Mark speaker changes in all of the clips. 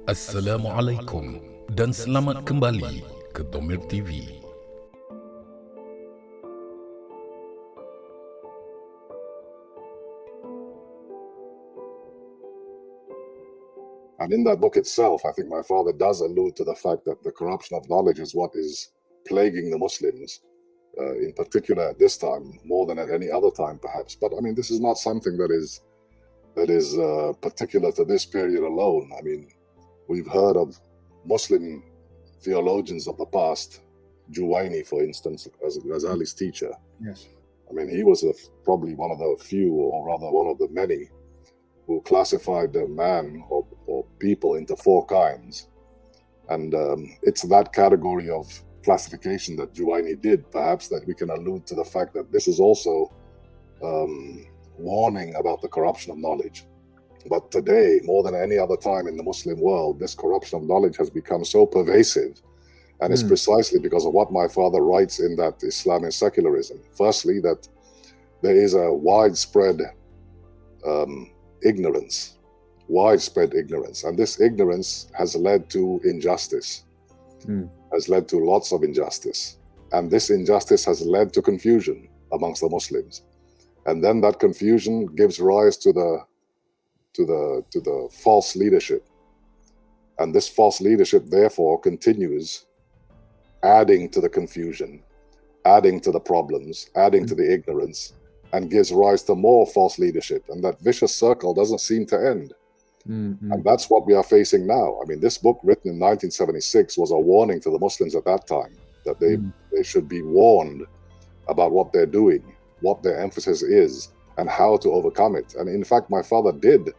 Speaker 1: Assalamualaikum dan selamat kembali ke Domir TV.
Speaker 2: And in that book itself, I think my father does allude to the fact that the corruption of knowledge is what is plaguing the Muslims, in particular at this time, more than at any other time perhaps. But I mean, this is not something that is particular to this period alone. I mean, we've heard of Muslim theologians of the past, Juwayni, for instance, as Ghazali's teacher.
Speaker 3: Yes.
Speaker 2: I mean, he was probably one of the few, or rather one of the many, who classified the man or people into four kinds. And it's that category of classification that Juwayni did, perhaps, that we can allude to the fact that this is also warning about the corruption of knowledge. But today, more than any other time in the Muslim world, this corruption of knowledge has become so pervasive. And it's precisely because of what my father writes in that Islam is secularism. Firstly, that there is a widespread ignorance, and this ignorance has led to injustice, has led to lots of injustice, and this injustice has led to confusion amongst the Muslims, and then that confusion gives rise to the false leadership, and this false leadership therefore continues adding to the confusion, adding to the problems, adding to the ignorance, and gives rise to more false leadership. And that vicious circle doesn't seem to end. And that's what we are facing now. I mean, this book written in 1976 was a warning to the Muslims at that time, that they should be warned about what they're doing, what their emphasis is, and how to overcome it. And in fact, my father did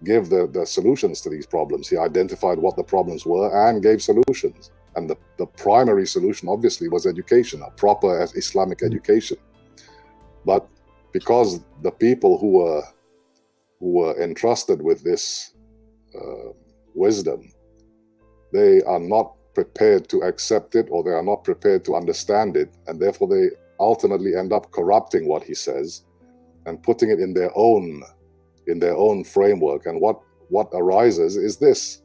Speaker 2: give the solutions to these problems. He identified what the problems were and gave solutions. And the primary solution, obviously, was education, a proper Islamic education. But because the people who were entrusted with this wisdom, they are not prepared to accept it, or they are not prepared to understand it, and therefore they ultimately end up corrupting what he says and putting it in their own framework. And what arises is this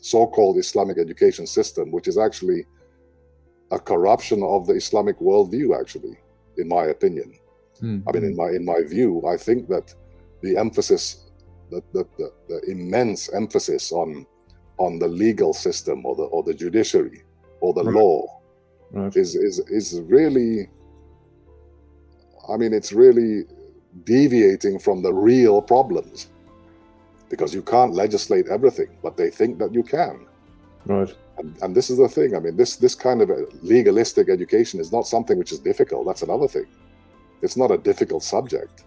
Speaker 2: so-called Islamic education system, which is actually a corruption of the Islamic worldview, actually, in my opinion. I mean, in my view, I think that the emphasis, the immense emphasis on the legal system or the judiciary or the law is really, I mean, it's really deviating from the real problems, because you can't legislate everything, but they think that you can.
Speaker 3: Right.
Speaker 2: And this is the thing. I mean, this kind of a legalistic education is not something which is difficult. That's another thing. It's not a difficult subject.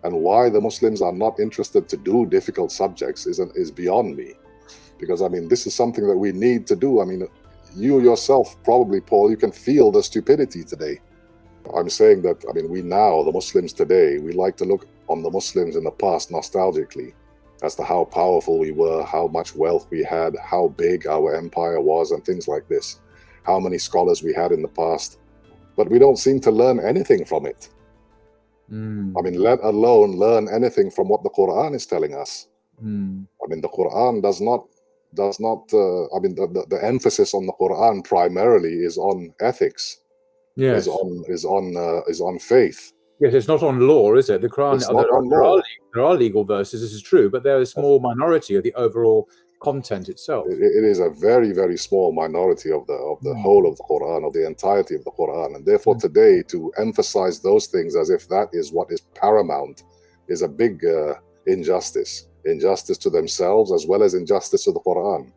Speaker 2: And why the Muslims are not interested to do difficult subjects is beyond me. Because, I mean, this is something that we need to do. I mean, you yourself, probably, Paul, you can feel the stupidity today. I'm saying that, I mean, we now, the Muslims today, we like to look on the Muslims in the past nostalgically as to how powerful we were, how much wealth we had, how big our empire was, and things like this. How many scholars we had in the past. But we don't seem to learn anything from it. I mean, let alone learn anything from what the Quran is telling us. I mean, the Quran does not. I mean, the emphasis on the Quran primarily is on ethics.
Speaker 3: Yes.
Speaker 2: Is on faith.
Speaker 3: Yes, it's not on law, is it? The Quran. There are legal verses. This is true, but they're a small minority of the overall content itself.
Speaker 2: It is a very, very small minority of the whole of the Quran, of the entirety of the Quran, and therefore today to emphasize those things as if that is what is paramount is a big injustice to themselves as well as injustice to the Quran.